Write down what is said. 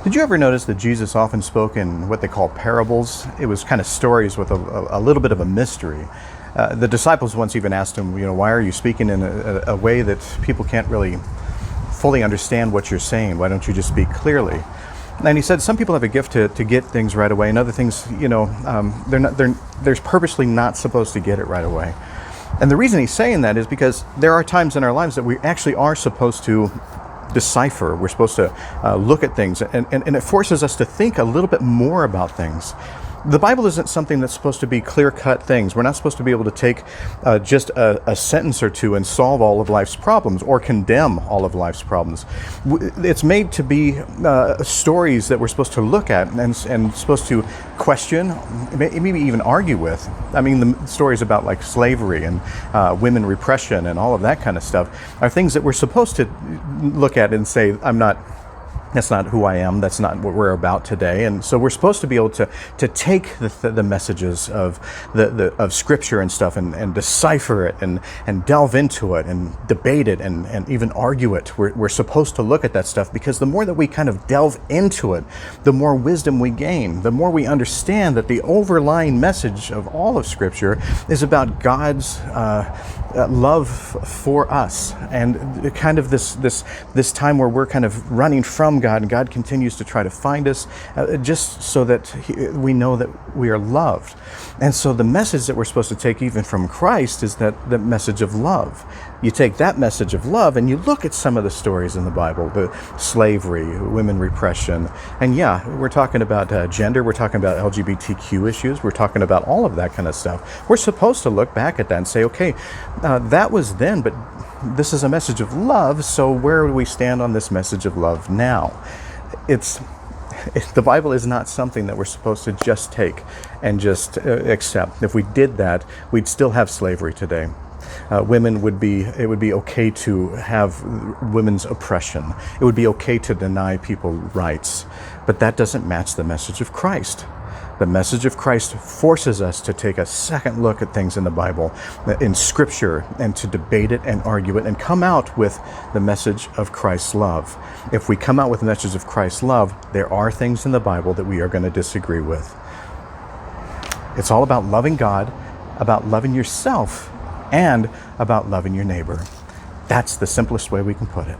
Did you ever notice that Jesus often spoke in what they call parables? It was kind of stories with a little bit of a mystery. The disciples once even asked him, why are you speaking in a way that people can't really fully understand what you're saying? Why don't you just speak clearly? And he said some people have a gift to get things right away, and other things, they're purposely not supposed to get it right away. And the reason he's saying that is because there are times in our lives that we actually are supposed to decipher. We're supposed to look at things, and it forces us to think a little bit more about things. The Bible isn't something that's supposed to be clear-cut things. We're not supposed to be able to take just a sentence or two and solve all of life's problems or condemn all of life's problems. It's made to be stories that we're supposed to look at and supposed to question, maybe even argue with. I mean, the stories about like slavery and women repression and all of that kind of stuff are things that we're supposed to look at and say, that's not who I am. That's not what we're about today. And so we're supposed to be able to take the messages of Scripture and stuff and decipher it and delve into it and debate it and even argue it. We're supposed to look at that stuff because the more that we kind of delve into it, the more wisdom we gain, the more we understand that the overlying message of all of Scripture is about God's love for us, and kind of this time where we're kind of running from God, and God continues to try to find us just so that we know that we are loved. And so the message that we're supposed to take even from Christ is that the message of love. You take that message of love and you look at some of the stories in the Bible, the slavery, women repression, and we're talking about gender, we're talking about LGBTQ issues, we're talking about all of that kind of stuff. We're supposed to look back at that and say, okay, that was then, but this is a message of love, so where do we stand on this message of love now? The Bible is not something that we're supposed to just take and just accept. If we did that, we'd still have slavery today. It would be okay to have women's oppression. It would be okay to deny people rights, but that doesn't match the message of Christ. The message of Christ forces us to take a second look at things in the Bible, in Scripture, and to debate it and argue it and come out with the message of Christ's love. If we come out with the message of Christ's love, there are things in the Bible that we are going to disagree with. It's all about loving God, about loving yourself, and about loving your neighbor. That's the simplest way we can put it.